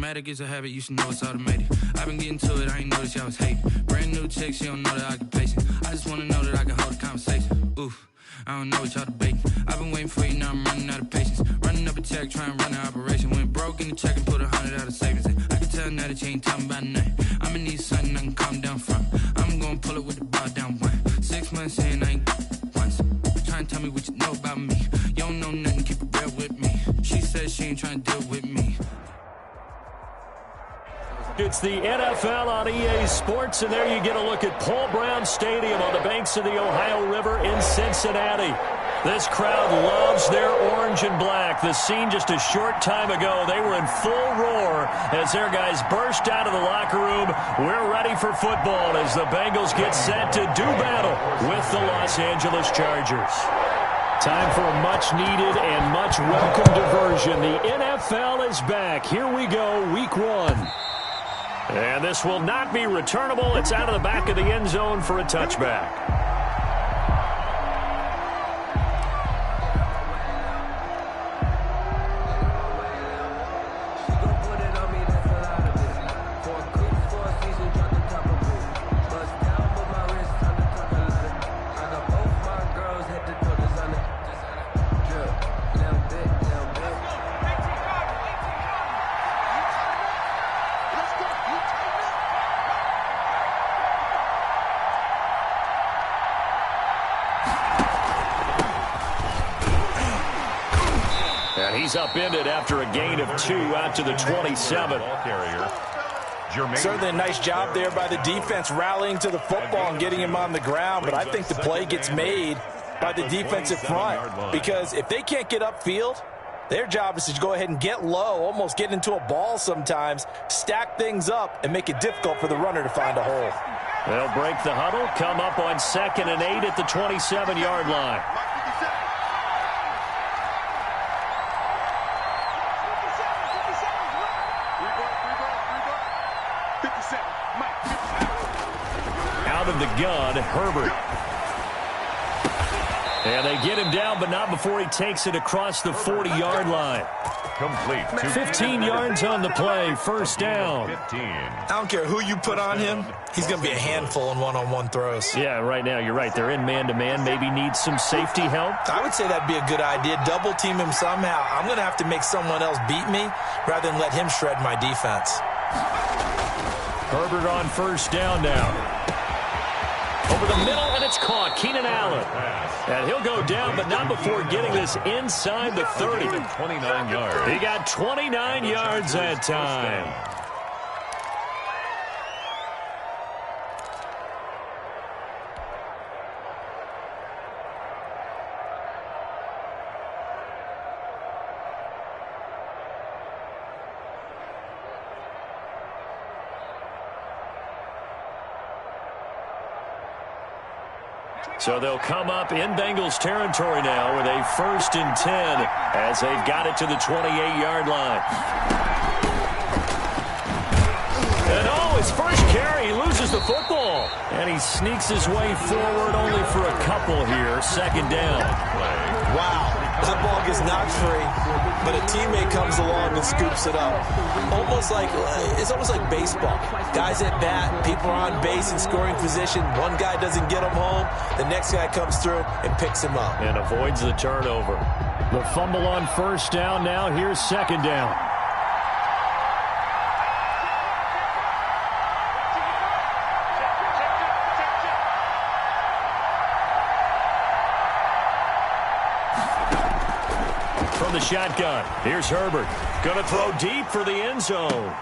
Automatic is a habit, you should know it's automated. I've been getting to it, I ain't noticed y'all was hating. Brand new chick, she don't know that I can pace it. I just wanna know that I can hold a conversation. Oof, I don't know what y'all debating. I've been waiting for you, now I'm running out of patience. Running up a check, trying to run an operation. Went broke in the check and put 100 out of savings in. I can tell now that you ain't talking about nothing. I'ma need something I can calm down from. I'm gonna pull it with the bar down one. 6 months in, I ain't once. Trying to tell me what you know about me. You don't know nothing, keep it real with me. She said she ain't trying to deal with me. It's the NFL on EA Sports, and there you get a look at Paul Brown Stadium on the banks of the Ohio River in Cincinnati. This crowd loves their orange and black. The scene just a short time ago, they were in full roar as their guys burst out of the locker room. We're ready for football as the Bengals get set to do battle with the Los Angeles Chargers. Time for a much-needed and much-welcome diversion. The NFL is back. Here we go, Week 1. And this will not be returnable. It's out of the back of the end zone for a touchback. He's upended after a gain of 2 out to the 27. Certainly a nice job there by the defense rallying to the football and getting him on the ground, but I think the play gets made by the defensive front because if they can't get upfield, their job is to go ahead and get low, almost get into a ball sometimes, stack things up, and make it difficult for the runner to find a hole. They'll break the huddle, come up on 2nd and 8 at the 27-yard line. Out of the gun, Herbert. And they get him down, but not before he takes it across the 40-yard line. Complete. 15 yards on the play, first down. I don't care who you put on him, he's going to be a handful in one-on-one throws. Yeah, right now, you're right. They're in man-to-man, maybe need some safety help. I would say that'd be a good idea. Double team him somehow. I'm going to have to make someone else beat me rather than let him shred my defense. Herbert on first down now. Over the middle, and it's caught. Keenan Allen. And he'll go down, but not before getting this inside the 30. 29 yards. He got 29 yards that time. So they'll come up in Bengals territory now with a 1st and 10 as they've got it to the 28-yard line. And his first carry, he loses the football. And he sneaks his way forward only for a couple here. 2nd down. Wow, that ball gets knocked free, but a teammate comes along and scoops it up. It's almost like baseball. Guys at bat, people are on base in scoring position. One guy doesn't get him home. The next guy comes through and picks him up. And avoids the turnover. The fumble on first down now. Here's 2nd down. From the shotgun, here's Herbert. Going to throw deep for the end zone.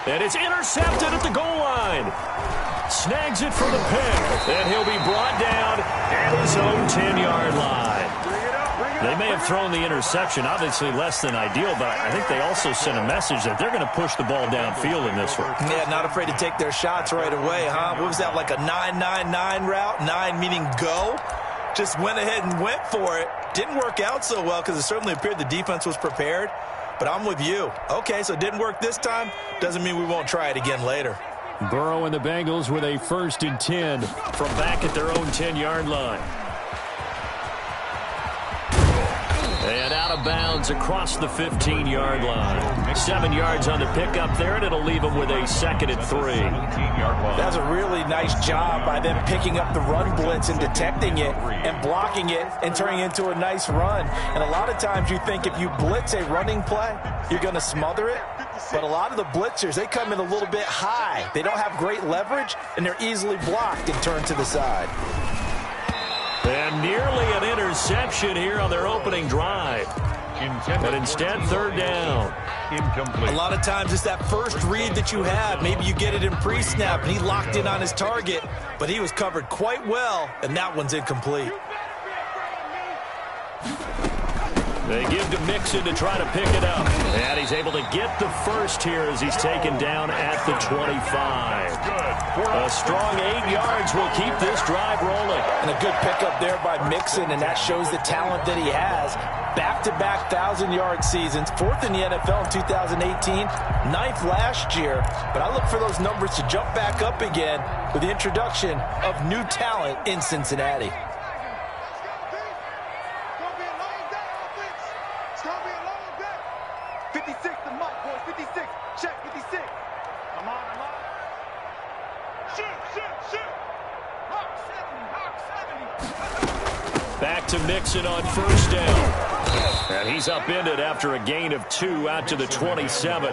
And it's intercepted at the goal line. Snags it for the pick. And he'll be brought down at his own 10-yard line. They may have thrown the interception, obviously less than ideal, but I think they also sent a message that they're going to push the ball downfield in this one. Yeah, not afraid to take their shots right away, huh? What was that, like a 9-9-9 route? 9 meaning go? Just went ahead and went for it. Didn't work out so well because it certainly appeared the defense was prepared. But I'm with you. Okay, so it didn't work this time. Doesn't mean we won't try it again later. Burrow and the Bengals with a 1st and 10 from back at their own 10-yard line. And out of bounds across the 15-yard line. 7 yards on the pickup there, and it'll leave them with a 2nd and 3. That's a really nice job by them picking up the run blitz and detecting it and blocking it and turning it into a nice run. And a lot of times you think if you blitz a running play, you're going to smother it. But a lot of the blitzers, they come in a little bit high. They don't have great leverage, and they're easily blocked and turned to the side. And nearly an interception here on their opening drive. But instead, 3rd down. Incomplete. A lot of times it's that first read that you have. Maybe you get it in pre-snap, and he locked in on his target, but he was covered quite well, and that one's incomplete. They give to Mixon to try to pick it up. And he's able to get the first here as he's taken down at the 25. A strong 8 yards will keep this drive rolling. And a good pickup there by Mixon, and that shows the talent that he has. Back-to-back 1,000-yard seasons, 4th in the NFL in 2018, 9th last year. But I look for those numbers to jump back up again with the introduction of new talent in Cincinnati. Back to Mixon on 1st down. And he's upended after a gain of 2 out to the 27.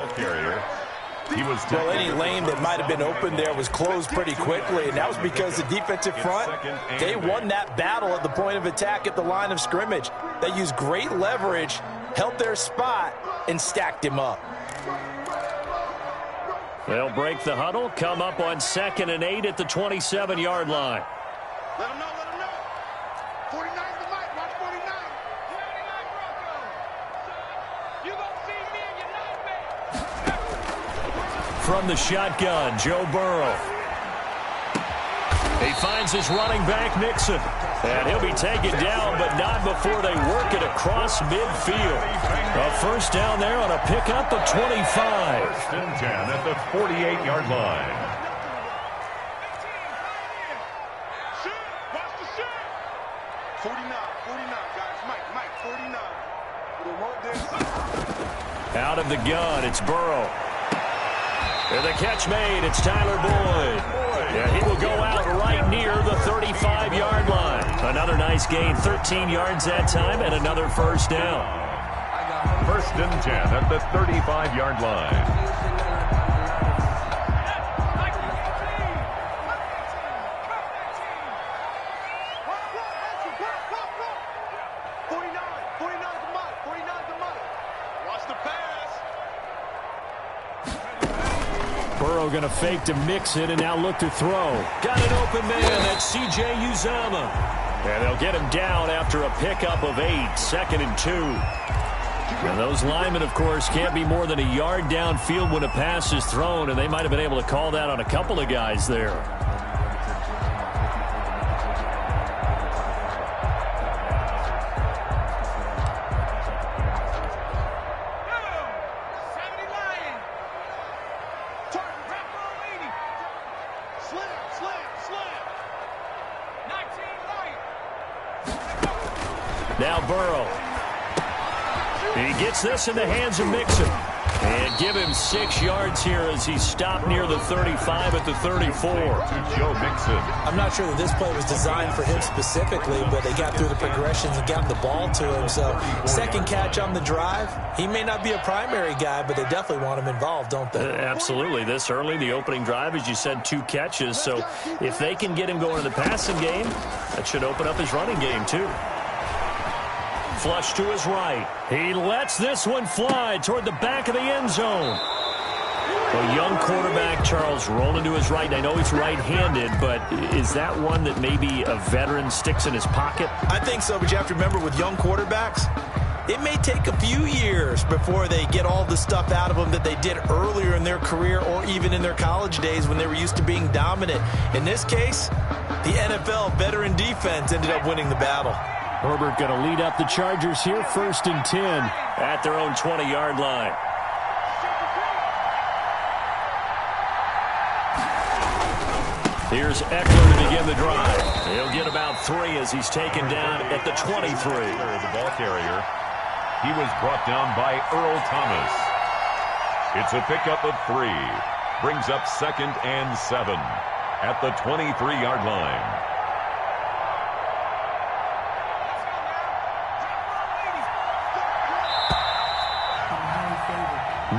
Well, any lane that might have been open there was closed pretty quickly, and that was because the defensive front, they won that battle at the point of attack at the line of scrimmage. They used great leverage, held their spot, and stacked him up. They'll break the huddle, come up on 2nd and 8 at the 27-yard line. Let him know, let him know. 49's the mic, watch 49. 49 Broncos. You gonna see me in your nightmare. From the shotgun, Joe Burrow. He finds his running back, Mixon. And he'll be taken down, but not before they work it across midfield. A 1st down there on a pickup of 25. 1st and 10 at the 48-yard line. Shoot, watch the shoot. 49, guys. Mike, 49. They want this. Out of the gun, it's Burrow. And the catch made, it's Tyler Boyd. Yeah, he will go out right near the 35-yard line. Another nice gain, 13 yards that time, and another 1st down. 1st and 10 at the 35-yard line. Burrow going to fake to Mixon and now look to throw. Got an open man. That's C.J. Uzomah. And they'll get him down after a pickup of 8. 2nd and 2. And those linemen, of course, can't be more than a yard downfield when a pass is thrown, and they might have been able to call that on a couple of guys there. Now Burrow. He gets this in the hands of Mixon. And give him 6 yards here as he's stopped near the 35 at the 34. To Joe Mixon. I'm not sure that this play was designed for him specifically, but they got through the progressions and got the ball to him. So 2nd catch on the drive. He may not be a primary guy, but they definitely want him involved, don't they? Absolutely. This early, the opening drive, as you said, 2 catches. So if they can get him going in the passing game, that should open up his running game too. Flush to his right. He lets this one fly toward the back of the end zone. A young quarterback, Charles, rolling to his right. I know he's right-handed, but is that one that maybe a veteran sticks in his pocket? I think so, but you have to remember with young quarterbacks, it may take a few years before they get all the stuff out of them that they did earlier in their career or even in their college days when they were used to being dominant. In this case, the NFL veteran defense ended up winning the battle. Herbert going to lead up the Chargers here, 1st and 10 at their own 20-yard line. Here's Eckler to begin the drive. He'll get about 3 as he's taken down at the 23. The ball carrier. He was brought down by Earl Thomas. It's a pickup of 3. Brings up 2nd and 7 at the 23-yard line.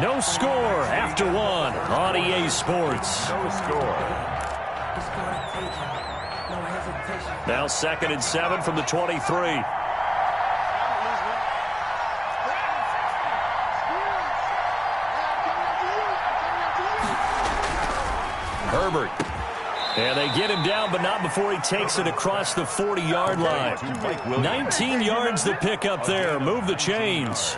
No score after 1 on EA Sports. No score. Now 2nd and 7 from the 23. Herbert. And they get him down, but not before he takes it across the 40-yard line. 19 yards to pick up there. Move the chains.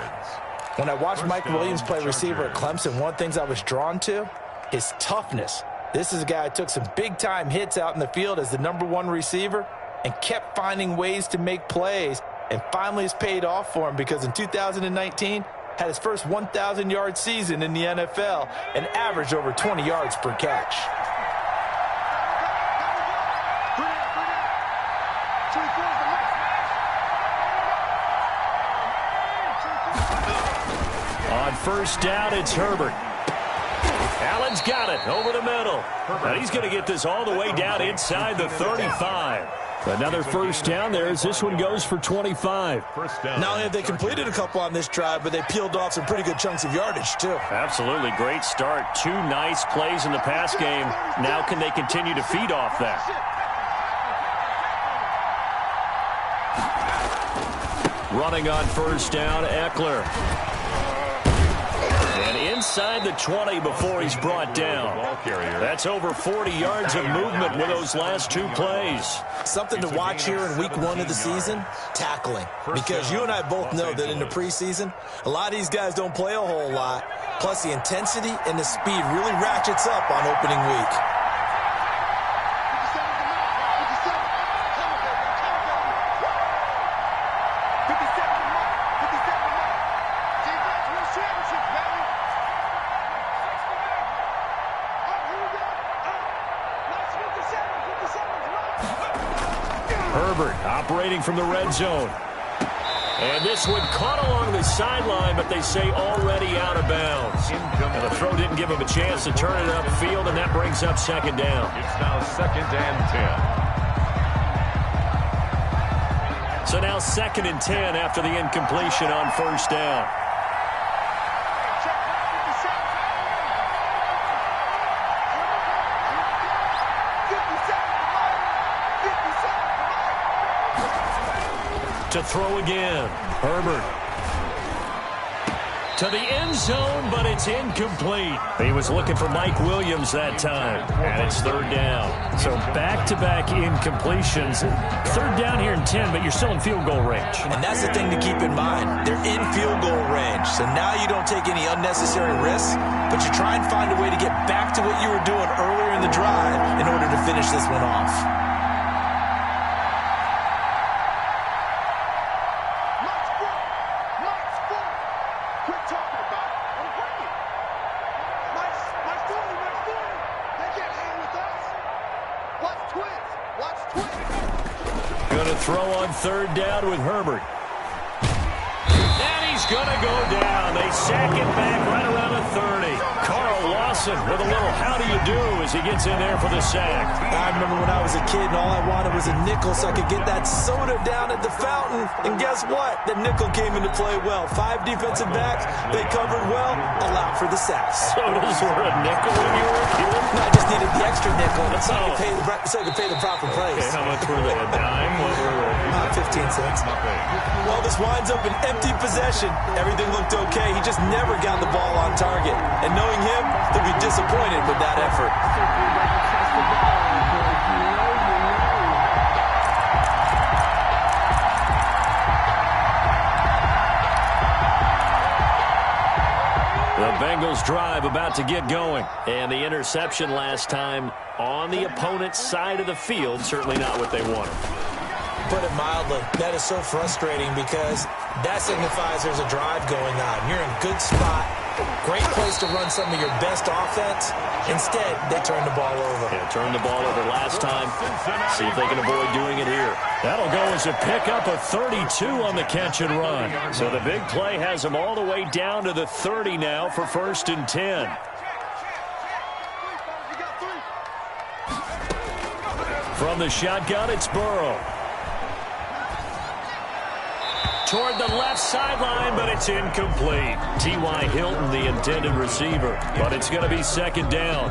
When I watched Mike Williams play receiver at Clemson, one of the things I was drawn to, his toughness. This is a guy who took some big-time hits out in the field as the #1 receiver and kept finding ways to make plays, and finally it's paid off for him because in 2019, had his first 1,000-yard season in the NFL and averaged over 20 yards per catch. On first down, it's Herbert. Allen's got it over the middle. Now he's going to get this all the way down inside the 35. Another first down there as this one goes for 25. Not only have they completed a couple on this drive, but they peeled off some pretty good chunks of yardage, too. Absolutely great start. 2 nice plays in the pass game. Now can they continue to feed off that? Running on first down, Eckler. And inside the 20 before he's brought down. That's over 40 yards of movement with those last 2 plays. Something to watch here in week 1 of the season, tackling. Because you and I both know that in the preseason, a lot of these guys don't play a whole lot. Plus the intensity and the speed really ratchets up on opening week. Herbert operating from the red zone. And this one caught along the sideline, but they say already out of bounds. And the throw didn't give him a chance to turn it upfield, and that brings up 2nd down. It's now 2nd and 10. So now 2nd and 10 after the incompletion on first down. To throw again. Herbert. To the end zone, but it's incomplete. He was looking for Mike Williams that time. And it's 3rd down. So back-to-back incompletions. 3rd down here in 10, but you're still in field goal range. And that's the thing to keep in mind. They're in field goal range. So now you don't take any unnecessary risks, but you try and find a way to get back to what you were doing earlier in the drive in order to finish this one off. Throw on 3rd down with Herbert. And he's going to go down. They sack it back right around the 30. Carl Lawson with a little how do you do as he gets in there for the sack. I remember when I was a kid and all I wanted was a nickel so I could get that soda down at the fountain. And guess what? The nickel came into play well. 5 defensive backs. They covered well. Allowed for the sacks. Sodas were a nickel when you were a kid? No, I just needed the extra nickel so I could pay the proper price. Okay, how much were they? A dime? What were they? 15 cents. Well, this winds up an empty possession. Everything looked okay. He just never got the ball on target. And knowing him, he'll be disappointed with that effort. The Bengals drive about to get going. And the interception last time on the opponent's side of the field, certainly not what they wanted. Put it mildly, that is so frustrating because that signifies there's a drive going on. You're in a good spot. Great place to run some of your best offense. Instead, they turn the ball over. Yeah, turned the ball over last time. See if they can avoid doing it here. That'll go as a pickup of 32 on the catch and run. So the big play has them all the way down to the 30 now for 1st and 10. From the shotgun, it's Burrow. Toward the left sideline, but it's incomplete. T.Y. Hilton, the intended receiver, but it's going to be 2nd down.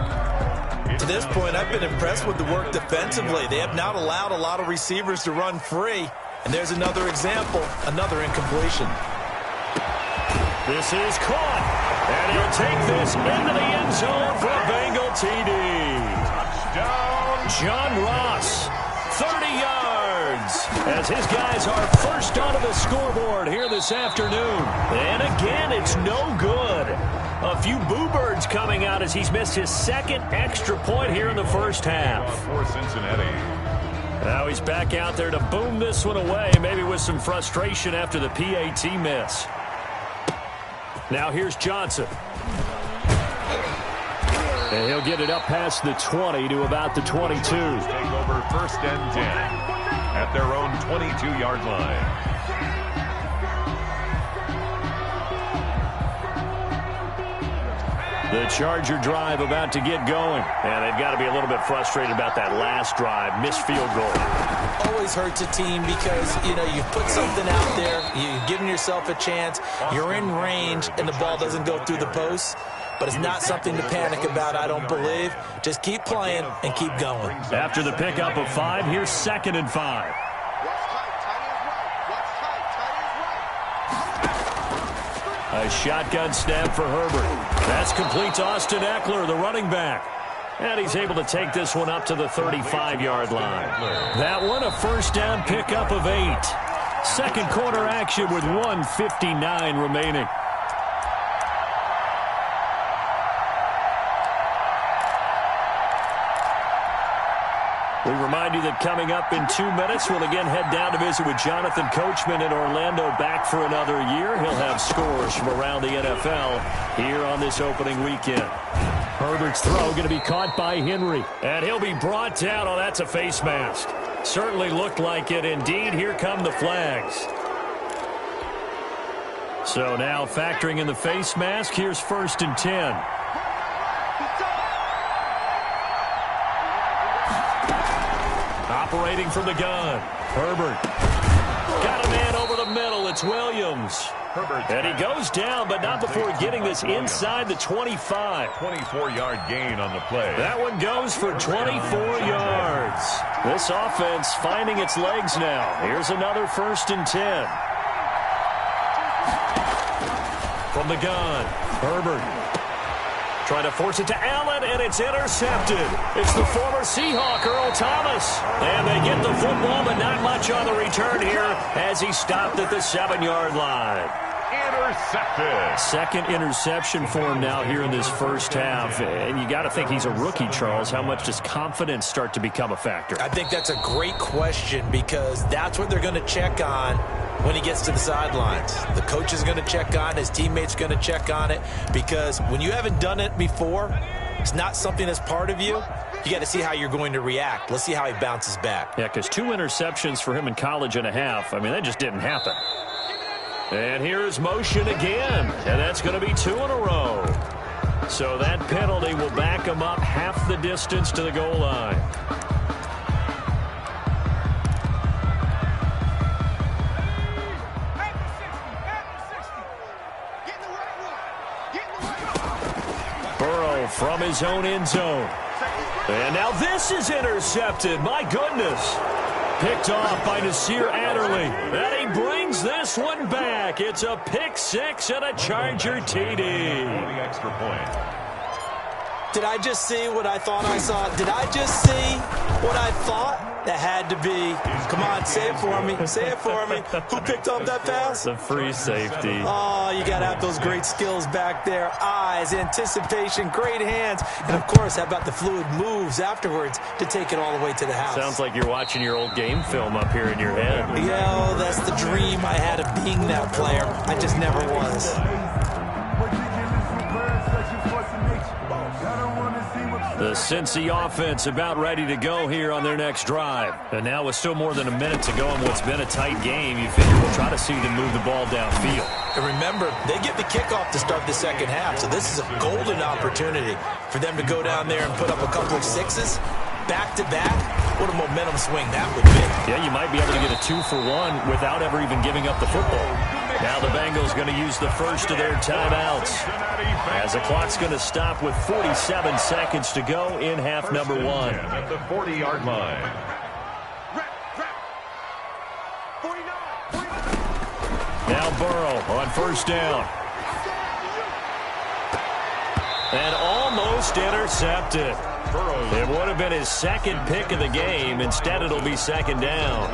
To this point, I've been impressed with the work defensively. They have not allowed a lot of receivers to run free. And there's another example, another incompletion. This is caught, and he'll take this into the end zone for a Bengal TD. John Ross, 30 yards, as his guys are first onto the scoreboard here this afternoon. And again, it's no good. A few boo birds coming out as he's missed his 2nd extra point here in the first half. For Cincinnati. Now he's back out there to boom this one away, maybe with some frustration after the PAT miss. Now here's Johnson. And he'll get it up past the 20 to about the 22. Take over 1st and 10 at their own 22-yard line. The Charger drive about to get going. And they've got to be a little bit frustrated about that last drive. Missed field goal. Always hurts a team because, you put something out there, you're giving yourself a chance, you're in range, and the ball doesn't go through the post. But it's not something to panic about, I don't believe. Just keep playing and keep going. After the pickup of 5, here's 2nd and 5. A shotgun snap for Herbert. That's complete to Austin Eckler, the running back. And he's able to take this one up to the 35-yard line. That one, a 1st down pickup of 8. Second quarter action with 1:59 remaining. We remind you that coming up in 2 minutes, we'll again head down to visit with Jonathan Coachman in Orlando, back for another year. He'll have scores from around the NFL here on this opening weekend. Herbert's throw going to be caught by Henry, and he'll be brought down. Oh, that's a face mask. Certainly looked like it. Indeed, here come the flags. So now factoring in the face mask, here's 1st and 10. Operating from the gun. Herbert. Got a man over the middle. It's Williams. Herbert. And he goes down, but not before getting this inside the 25. 24-yard gain on the play. That one goes for 24 yards. This offense finding its legs now. Here's another 1st and 10. From the gun. Herbert. Trying to force it to Allen, and it's intercepted. It's the former Seahawk, Earl Thomas. And they get the football, but not much on the return here as he stopped at the 7-yard line. Intercepted. Second interception for him now here in this first half. And you got to think he's a rookie, Charles. How much does confidence start to become a factor? I think that's a great question because that's what they're going to check on when he gets to the sidelines. The coach is going to check on it. His teammates are going to check on it because when you haven't done it before, it's not something that's part of you. You got to see how you're going to react. Let's see how he bounces back. Yeah, because 2 interceptions for him in college and a half. I mean, that just didn't happen. And here's motion again, and that's going to be 2 in a row. So that penalty will back him up half the distance to the goal line. Burrow from his own end zone. And now this is intercepted. My goodness. Picked off by Nasir Adderley. And he brings this one back. It's a pick 6 and a Charger TD. The extra point. Did I just see what I thought I saw? Did I just see what I thought? That had to be. Come on, say it for me. Say it for me. Who picked up that pass? The free safety. Oh, you got to have those great skills back there. Eyes, anticipation, great hands. And, of course, how about the fluid moves afterwards to take it all the way to the house? Sounds like you're watching your old game film up here in your head. Yeah, that's the dream I had of being that player. I just never was. The Cincy offense about ready to go here on their next drive. And now with still more than a minute to go in what's been a tight game, you figure we'll try to see them move the ball downfield. And remember, they get the kickoff to start the second half, so this is a golden opportunity for them to go down there and put up a couple of sixes back-to-back. What a momentum swing that would be. Yeah, you might be able to get a 2-for-1 without ever even giving up the football. Now the Bengals going to use the first of their timeouts, as the clock's going to stop with 47 seconds to go in half number one. At the 40-yard line. Now Burrow on first down. And almost intercepted. It would have been his second pick of the game. Instead, it'll be second down.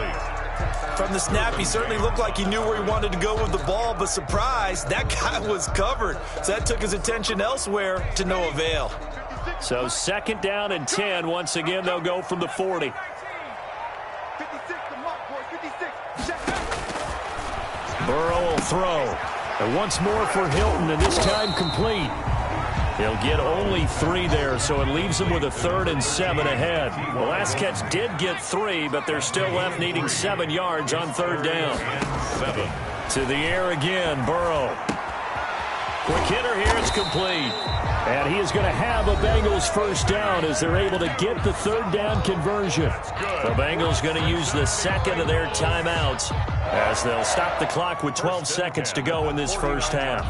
From the snap, he certainly looked like he knew where he wanted to go with the ball, but surprise, that guy was covered. So that took his attention elsewhere to no avail. So second down and 10. Once again, they'll go from the 40. Burrow will throw. And once more for Hilton, and this time complete. He'll get only 3 there, so it leaves him with a 3rd and 7 ahead. The last catch did get 3, but they're still left needing 7 yards on 3rd down. 7. To the air again, Burrow. Quick hitter here, it's complete. And he is going to have a Bengals first down as they're able to get the 3rd down conversion. The Bengals going to use the second of their timeouts as they'll stop the clock with 12 seconds to go in this first half.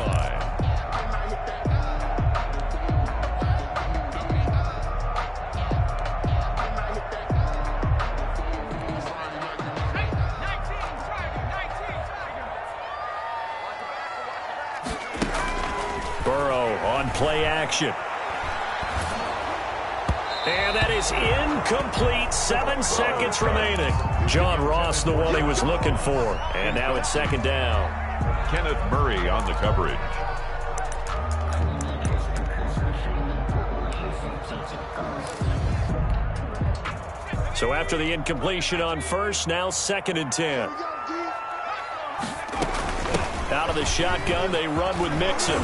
Play action. And that is incomplete. 7 seconds remaining. John Ross, the one he was looking for. And now it's second down. Kenneth Murray on the coverage. So after the incompletion on first, now second and 10. Out of the shotgun, they run with Mixon.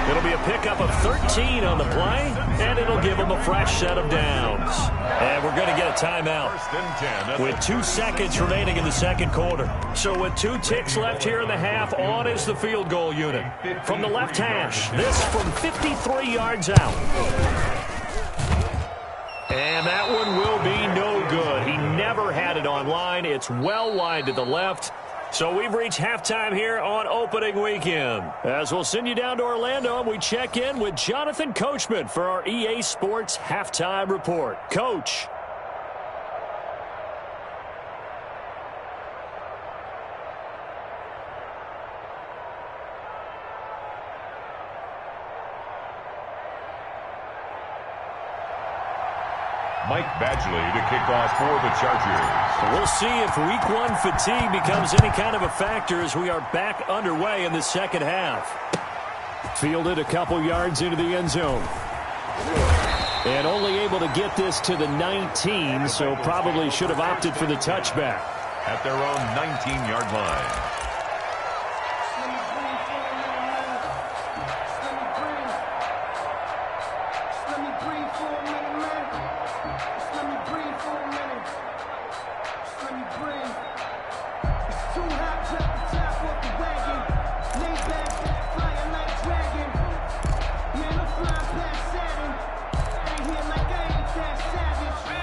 It'll be a pickup of 13 on the play, and it'll give them a fresh set of downs. And we're going to get a timeout with 2 seconds remaining in the second quarter. So with 2 ticks left here in the half, on is the field goal unit. From the left hash, this from 53 yards out. And that one will be no good. He never had it on line. It's well wide to the left. So we've reached halftime here on opening weekend. As we'll send you down to Orlando, and we check in with Jonathan Coachman for our EA Sports Halftime Report. Coach. Mike Badgley to kick off for the Chargers. We'll see if week 1 fatigue becomes any kind of a factor as we are back underway in the second half. Fielded a couple yards into the end zone. And only able to get this to the 19, so probably should have opted for the touchback. At their own 19-yard line.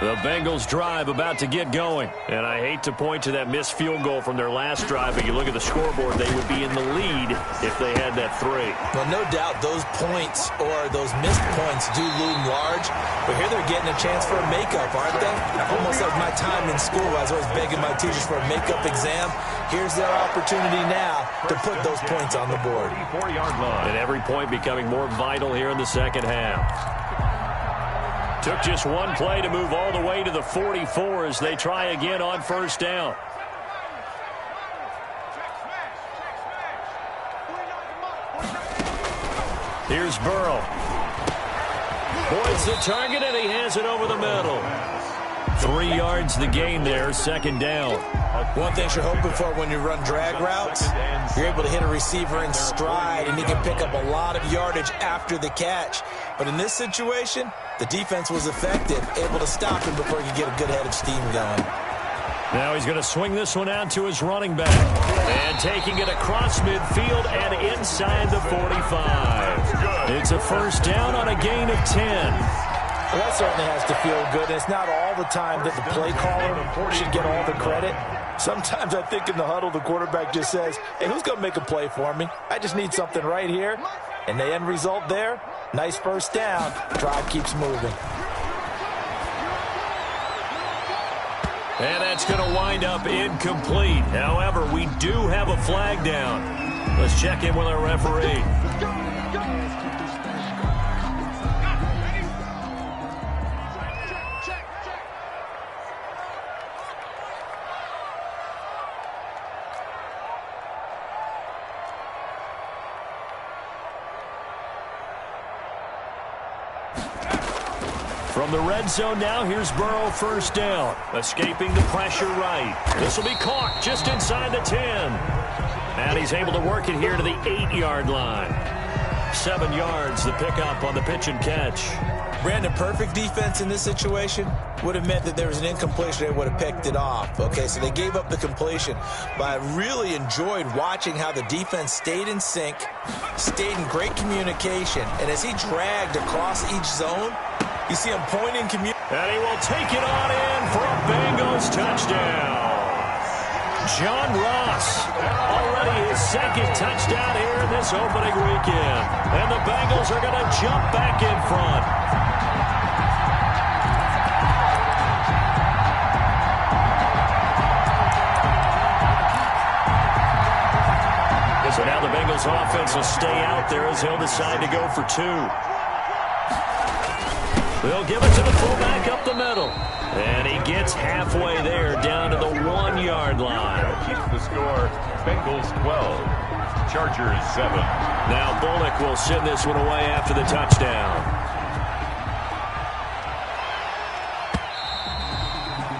The Bengals drive about to get going. And I hate to point to that missed field goal from their last drive, but you look at the scoreboard, they would be in the lead if they had that 3. Well, no doubt those points or those missed points do loom large, but here they're getting a chance for a makeup, aren't they? Almost like my time in school, I was always begging my teachers for a makeup exam. Here's their opportunity now to put those points on the board. 44-yard line. And every point becoming more vital here in the second half. Took just 1 play to move all the way to the 44 as they try again on first down. Here's Burrow. Points the target, and he has it over the middle. 3 yards the gain there, second down. One thing you're hoping for when you run drag routes, you're able to hit a receiver in stride, and he can pick up a lot of yardage after the catch. But in this situation, the defense was effective, able to stop him before he could get a good head of steam going. Now he's going to swing this one out to his running back. And taking it across midfield and inside the 45. It's a first down on a gain of 10. Well, that certainly has to feel good. It's not all the time that the play caller should get all the credit. Sometimes I think in the huddle, the quarterback just says, hey, who's going to make a play for me? I just need something right here. And the end result there, nice first down. Drive keeps moving. And that's going to wind up incomplete. However, we do have a flag down. Let's check in with our referee. From the red zone now, here's Burrow first down. Escaping the pressure right. This will be caught just inside the 10. And he's able to work it here to the 8-yard line. 7 yards, the pickup on the pitch and catch. Brandon, perfect defense in this situation would have meant that there was an incompletion. They would have picked it off. Okay, so they gave up the completion. But I really enjoyed watching how the defense stayed in sync, stayed in great communication. And as he dragged across each zone, you see him pointing and he will take it on in for a Bengals touchdown. John Ross, already his second touchdown here in this opening weekend. And the Bengals are going to jump back in front. So now the Bengals offense will stay out there as he'll decide to go for 2. They'll give it to the fullback up the middle. And he gets halfway there down to the 1-yard line. Keeps the score, Bengals 12, Chargers 7. Now Bullock will send this one away after the touchdown.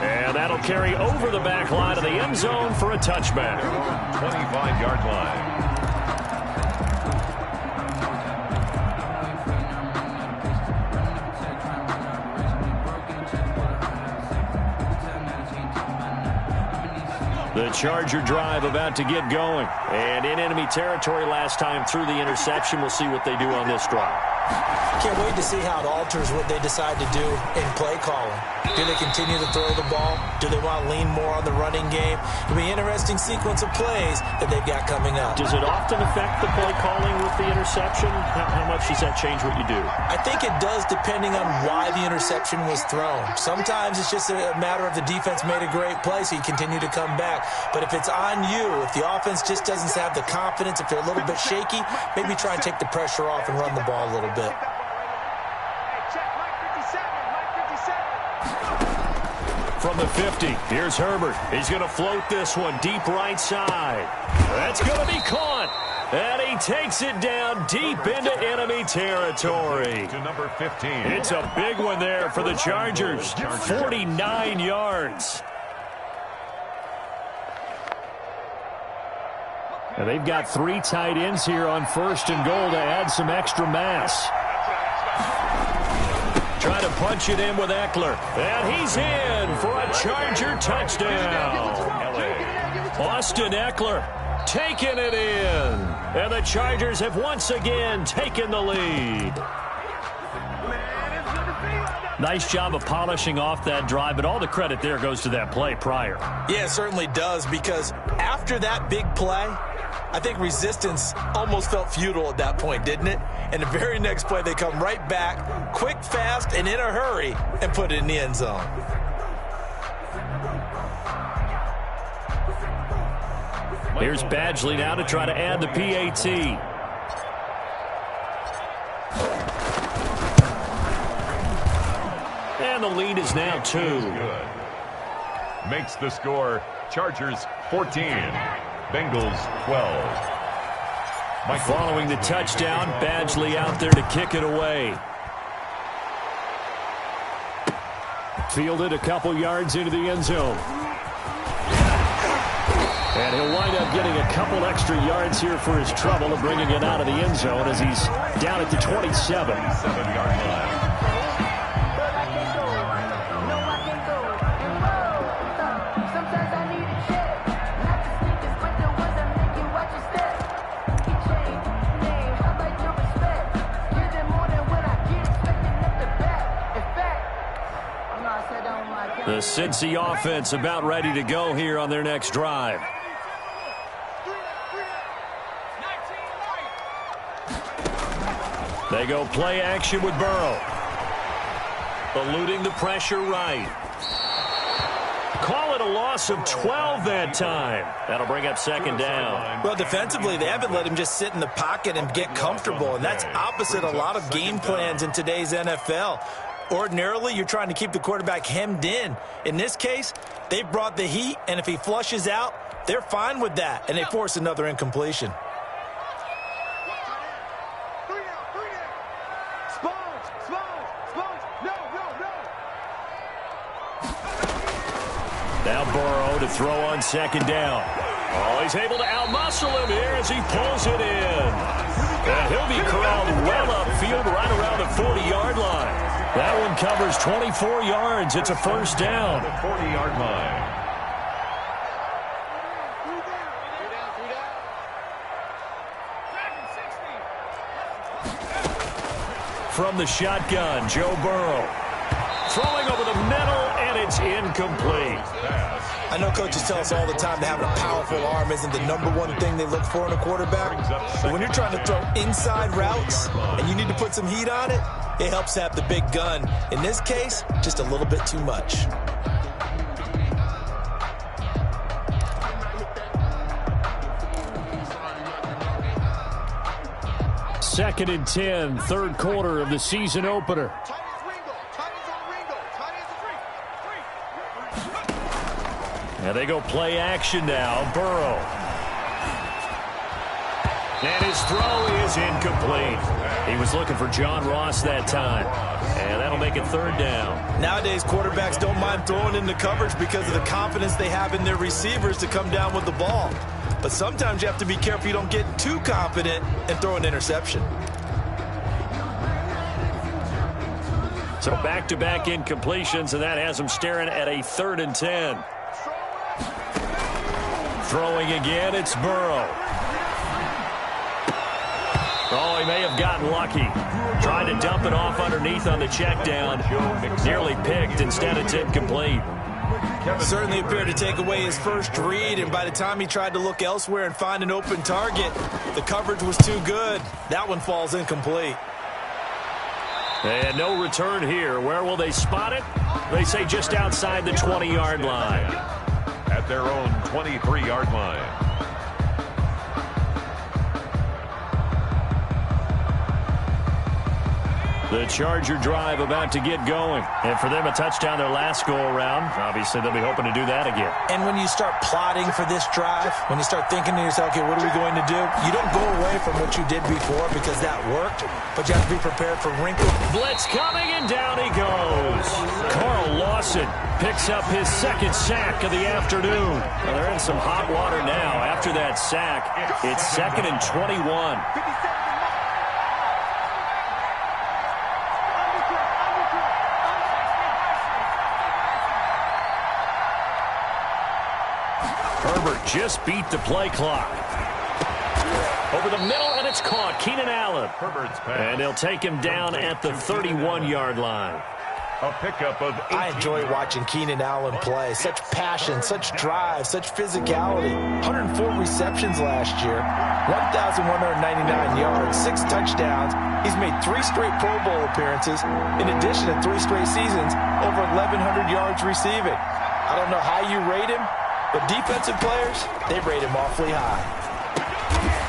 And that'll carry over the back line of the end zone for a touchback. 25-yard line. The Charger drive about to get going. And in enemy territory last time through the interception. We'll see what they do on this drive. Can't wait to see how it alters what they decide to do in play calling. Do they continue to throw the ball? Do they want to lean more on the running game? It'll be an interesting sequence of plays that they've got coming up. Does it often affect the play calling with the interception? How much does that change what you do? I think it does depending on why the interception was thrown. Sometimes it's just a matter of the defense made a great play, so you continue to come back. But if it's on you, if the offense just doesn't have the confidence, if they're a little bit shaky, maybe try and take the pressure off and run the ball a little bit. From the 50, here's Herbert. He's going to float this one deep right side. That's going to be caught. And he takes it down deep into enemy territory. To number 15. It's a big one there for the Chargers. 49 yards. Now they've got 3 tight ends here on first and goal to add some extra mass. Trying to punch it in with Eckler. And he's in for a Charger touchdown. Austin Eckler taking it in. And the Chargers have once again taken the lead. Nice job of polishing off that drive, but all the credit there goes to that play prior. Yeah, it certainly does, because after that big play, I think resistance almost felt futile at that point, didn't it? And the very next play, they come right back, quick, fast, and in a hurry, and put it in the end zone. Here's Badgley now to try to add the PAT. And the lead is now 2. Good. Makes the score, Chargers 14, Bengals 12. Following the touchdown, Badgley out there to kick it away. Fielded a couple yards into the end zone. And he'll wind up getting a couple extra yards here for his trouble of bringing it out of the end zone as he's down at the 27. 7-yard line. The Cincy offense about ready to go here on their next drive. They go play action with Burrow. Eluding the pressure right. Call it a loss of 12 that time. That'll bring up second down. Well, defensively, they haven't let him just sit in the pocket and get comfortable, and that's opposite a lot of game plans in today's NFL. Ordinarily, you're trying to keep the quarterback hemmed in. In this case, they brought the heat, and if he flushes out, they're fine with that, and they force another incompletion. Now Burrow to throw on second down. Oh, he's able to outmuscle him here as he pulls it in. And he'll be corralled well upfield right around the 40-yard line. That one covers 24 yards. It's a first down. The 40-yard line. From the shotgun, Joe Burrow. Throwing over the middle, and it's incomplete. I know coaches tell us all the time that having a powerful arm isn't the #1 thing they look for in a quarterback. But when you're trying to throw inside routes and you need to put some heat on it, it helps have the big gun. In this case, just a little bit too much. Second and 10, third quarter of the season opener. And they go play action now. Burrow. And his throw is incomplete. He was looking for John Ross that time. And that'll make it third down. Nowadays, quarterbacks don't mind throwing into coverage because of the confidence they have in their receivers to come down with the ball. But sometimes you have to be careful you don't get too confident and throw an interception. So back-to-back incompletions, and that has them staring at a 3rd and 10. Throwing again, it's Burrow. Oh, he may have gotten lucky. Trying to dump it off underneath on the check down. Nearly picked. Instead, it's incomplete. Certainly appeared to take away his first read, and by the time he tried to look elsewhere and find an open target, the coverage was too good. That one falls incomplete. And no return here. Where will they spot it? They say just outside the 20-yard line. At their own 23-yard line. The Charger drive about to get going. And for them, a touchdown their last go-around. Obviously, they'll be hoping to do that again. And when you start plotting for this drive, when you start thinking to yourself, okay, what are we going to do? You don't go away from what you did before because that worked, but you have to be prepared for wrinkles. Blitz coming, and down he goes. Carl Lawson picks up his second sack of the afternoon. Well, they're in some hot water now. After that sack, it's 2nd and 21. Herbert just beat the play clock. Over the middle, and it's caught. Keenan Allen. And they'll take him down at the 31-yard line. A pickup of 18. I enjoy watching Keenan Allen play. Such passion, such drive, such physicality. 104 receptions last year, 1,199 yards, 6 touchdowns. He's made 3 straight Pro Bowl appearances, in addition to 3 straight seasons, over 1,100 yards receiving. I don't know how you rate him, but defensive players, they rate him awfully high.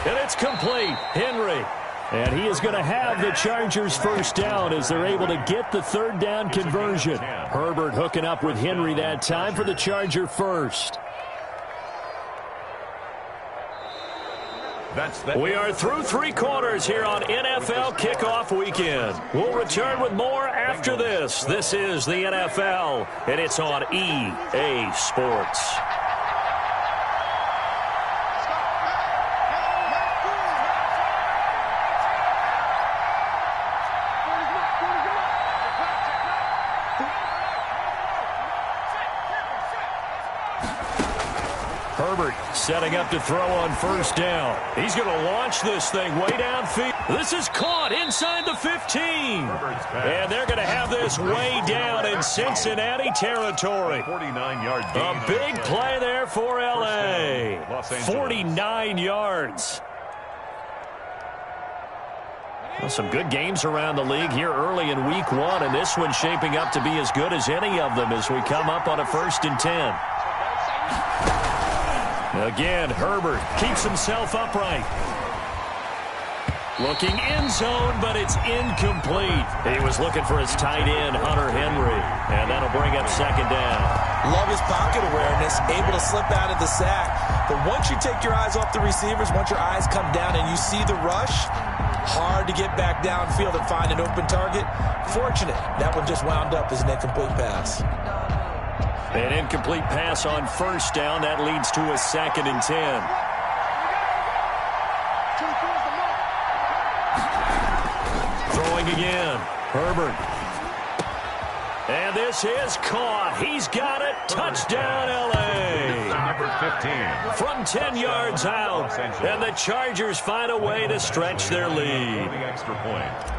And it's complete. Henry. And he is going to have the Chargers first down as they're able to get the 3rd down conversion. Herbert hooking up with Henry that time for the Charger first. We are through 3 quarters here on NFL Kickoff Weekend. We'll return with more after this. This is the NFL, and it's on EA Sports. Herbert setting up to throw on first down. He's going to launch this thing way downfield. This is caught inside the 15. And they're going to have this way down in Cincinnati territory. 49-yard A big play there for L.A. 49 yards. Well, some good games around the league here early in week 1, and this one's shaping up to be as good as any of them as we come up on a 1st and 10. Again, Herbert keeps himself upright. Looking end zone, but it's incomplete. He was looking for his tight end, Hunter Henry, and that'll bring up 2nd down. Love his pocket awareness, able to slip out of the sack. But once you take your eyes off the receivers, once your eyes come down and you see the rush, hard to get back downfield and find an open target. Fortunate, that one just wound up as an incomplete pass. An incomplete pass on 1st down. That leads to a 2nd and 10. Throwing again. Herbert. And this is caught. He's got it. Touchdown, L.A. Number 15. From 10 yards out. And the Chargers find a way to stretch their lead. Extra point.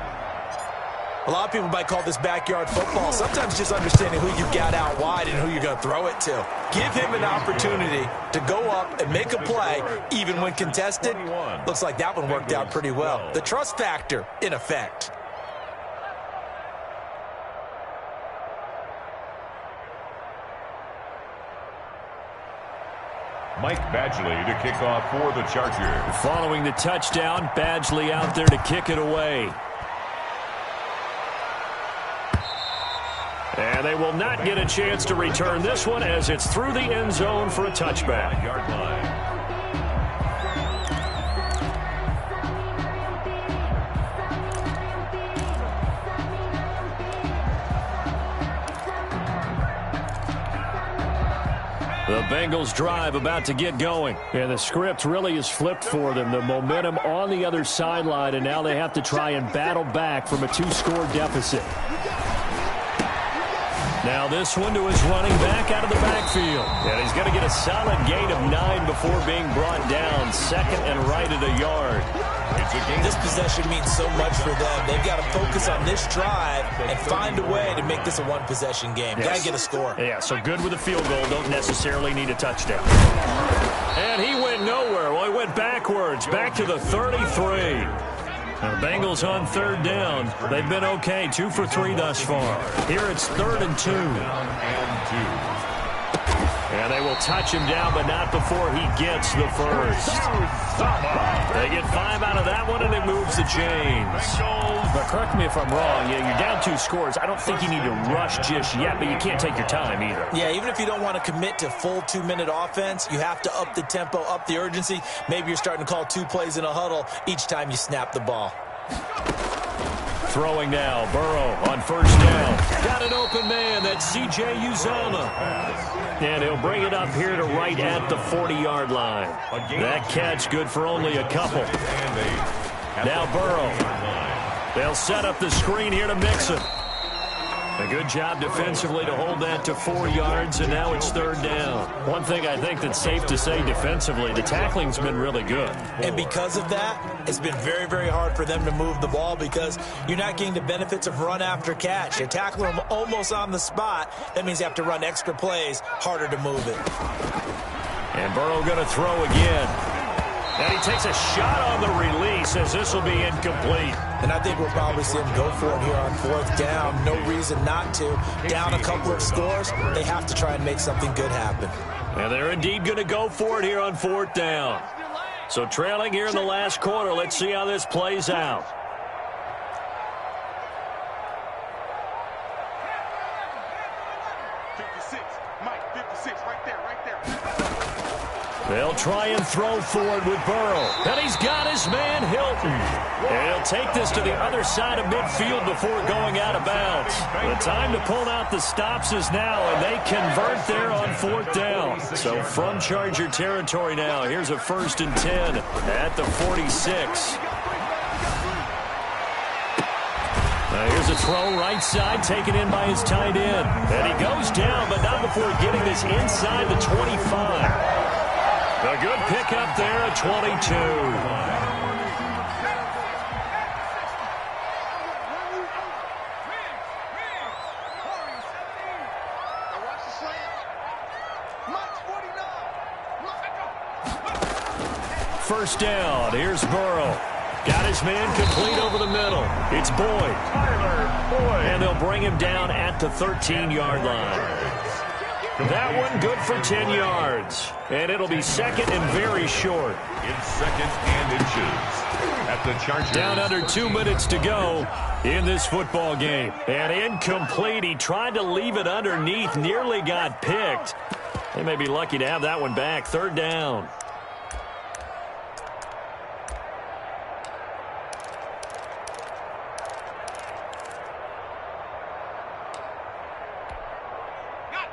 A lot of people might call this backyard football. Sometimes just understanding who you got out wide and who you're going to throw it to. Give him an opportunity to go up and make a play, even when contested. Looks like that one worked out pretty well. The trust factor in effect. Mike Badgley to kick off for the Chargers. Following the touchdown, Badgley out there to kick it away. And they will not get a chance to return this one as it's through the end zone for a touchback. Yard line. The Bengals drive about to get going. And the script really is flipped for them. The momentum on the other sideline, and now they have to try and battle back from a 2-score deficit. Now this one to his running back out of the backfield. And he's going to get a solid gain of 9 before being brought down. 2nd and right at a yard. This possession means so much for them. They've got to focus on this drive and find a way to make this a one-possession game. Got to get a score. Yeah, so good with a field goal. Don't necessarily need a touchdown. And he went nowhere. Well, he went backwards. Back to the 33. The Bengals on 3rd down. They've been okay. 2 for 3 thus far. Here it's 3rd and 2. And they will touch him down, but not before he gets the first. They get 5 out of that one, and it moves the chains. But correct me if I'm wrong. Yeah, you're down 2 scores. I don't think you need to rush just yet, but you can't take your time either. Yeah, even if you don't want to commit to full 2-minute offense, you have to up the tempo, up the urgency. Maybe you're starting to call 2 plays in a huddle each time you snap the ball. Throwing now, Burrow on 1st down. Got an open man, that's C.J. Uzomah. And he'll bring it up here to right at the 40-yard line. That catch good for only a couple. Now Burrow. They'll set up the screen here to Mixon. A good job defensively to hold that to 4 yards, and now it's 3rd down. One thing I think that's safe to say defensively, the tackling's been really good. And because of that, it's been very, very hard for them to move the ball because you're not getting the benefits of run after catch. You're tackling them almost on the spot. That means you have to run extra plays, harder to move it. And Burrow going to throw again. And he takes a shot on the release as this will be incomplete. And I think we'll probably see him go for it here on 4th down. No reason not to. Down a couple of scores, they have to try and make something good happen. And they're indeed going to go for it here on 4th down. So trailing here in the last quarter, let's see how this plays out. They'll try and throw forward with Burrow. And he's got his man Hilton. And he'll take this to the other side of midfield before going out of bounds. The time to pull out the stops is now, and they convert there on 4th down. So from Charger territory now, here's a 1st and 10 at the 46. Here's a throw right side, taken in by his tight end. And he goes down, but not before getting this inside the 25. A good pickup there at 22. First down, here's Burrow. Got his man complete over the middle. It's Boyd. And they'll bring him down at the 13-yard line. That one good for 10 yards. And it'll be 2nd and very short. In 2nd and inches at the Chargers. Down under 2 minutes to go in this football game. And incomplete. He tried to leave it underneath. Nearly got picked. They may be lucky to have that one back. 3rd down.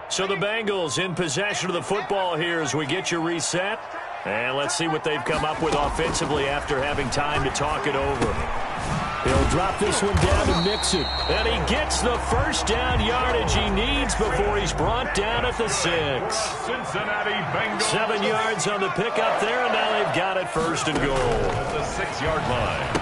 So the Bengals in possession of the football here as we get you reset. And let's see what they've come up with offensively after having time to talk it over. He'll drop this one down to Mixon. And he gets the first down yardage he needs before he's brought down at the 6. Cincinnati Bengals. 7 yards on the pickup there, and now they've got it 1st and goal. At the 6-yard line.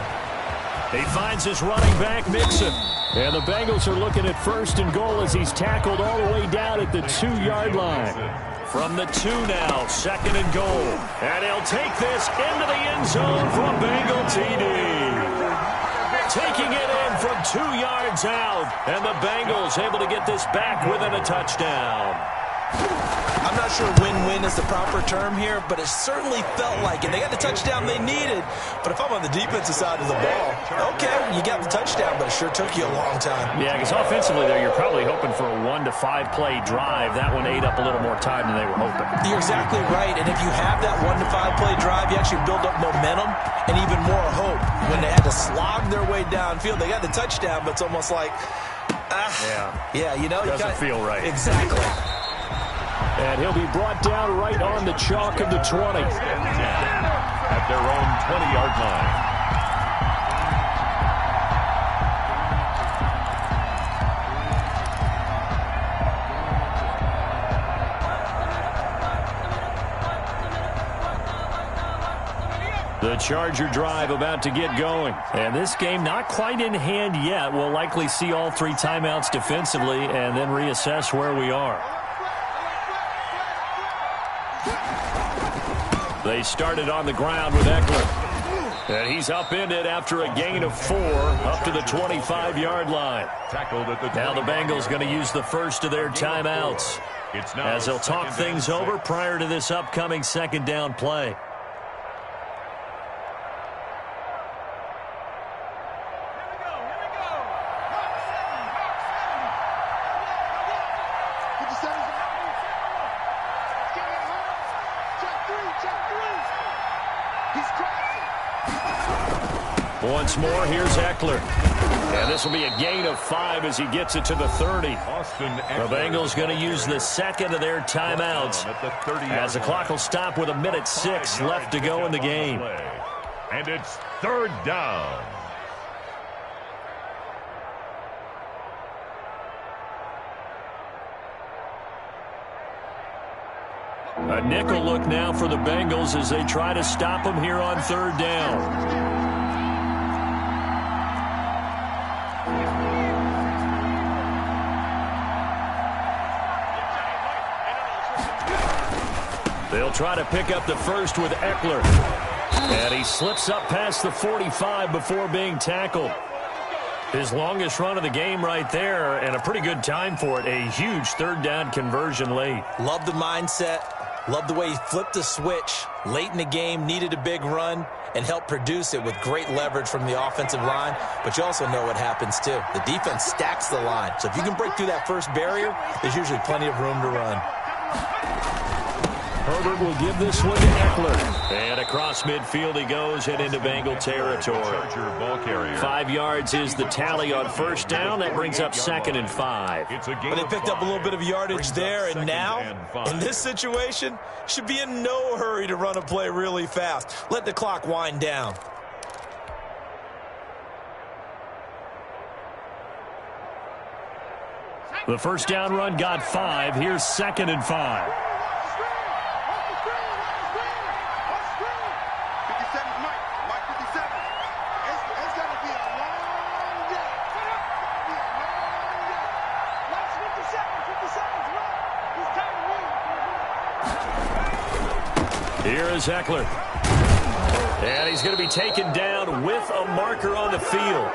He finds his running back, Mixon. And the Bengals are looking at 1st and goal as he's tackled all the way down at the 2-yard line. From the 2 now, 2nd and goal. And he'll take this into the end zone for a Bengal TD. Taking it in from 2 yards out. And the Bengals able to get this back within a touchdown. I'm not sure win-win is the proper term here, but it certainly felt like it. They got the touchdown they needed, but if I'm on the defensive side of the ball, okay, you got the touchdown, but it sure took you a long time. Yeah, because offensively there, you're probably hoping for a 1 to 5 play drive. That one ate up a little more time than they were hoping. You're exactly right, and if you have that 1 to 5 play drive, you actually build up momentum and even more hope. When they had to slog their way downfield, they got the touchdown, but it's almost like, yeah, you know. Doesn't feel right. Exactly. And he'll be brought down right on the chalk of the 20. At their own 20-yard line. The Charger drive about to get going. And this game not quite in hand yet. We'll likely see all 3 timeouts defensively and then reassess where we are. They started on the ground with Eckler. And he's upended after a gain of 4 up to the 25-yard line. Tackled at the now the Bengals going to use the first of their timeouts as they'll talk things over prior to this upcoming 2nd down play. Once more, here's Eckler. And this will be a gain of 5 as he gets it to the 30. The Bengals going to use the 2nd of their timeouts as the clock will stop with 1:06 left to go in the game. And it's 3rd down. A nickel look now for the Bengals as they try to stop them here on 3rd down. They'll try to pick up the first with Eckler. And he slips up past the 45 before being tackled. His longest run of the game right there, and a pretty good time for it. A huge 3rd down conversion late. Love the mindset. Love the way he flipped the switch. Late in the game, needed a big run, and helped produce it with great leverage from the offensive line. But you also know what happens, too. The defense stacks the line. So if you can break through that first barrier, there's usually plenty of room to run. Herbert will give this one to Eckler. And across midfield he goes and into Bengal territory. 5 yards is the tally on first down. That brings up 2nd and 5. But they picked up a little bit of yardage there, and now, in this situation, should be in no hurry to run a play really fast. Let the clock wind down. The first down run got 5. Here's 2nd and 5. Here is Eckler. And he's going to be taken down with a marker on the field.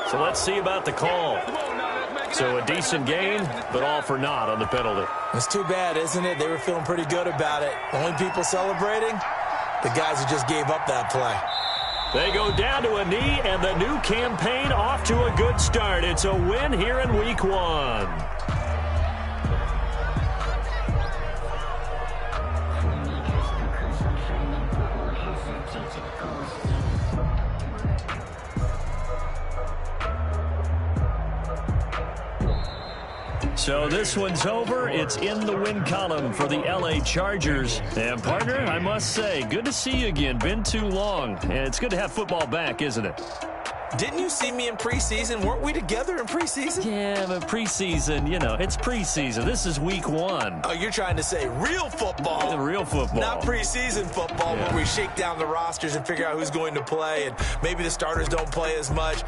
So let's see about the call. So a decent gain, but all for naught on the penalty. It's too bad, isn't it? They were feeling pretty good about it. Only people celebrating, the guys who just gave up that play. They go down to a knee, and the new campaign off to a good start. It's a win here in Week 1. So this one's over. It's in the win column for the LA Chargers. And, partner, I must say, good to see you again. Been too long. And it's good to have football back, isn't it? Didn't you see me in preseason? Weren't we together in preseason? Yeah, but preseason, you know, it's preseason. This is Week 1. Oh, you're trying to say real football. Real football. Not preseason football, yeah, where we shake down the rosters and figure out who's going to play, and maybe the starters don't play as much.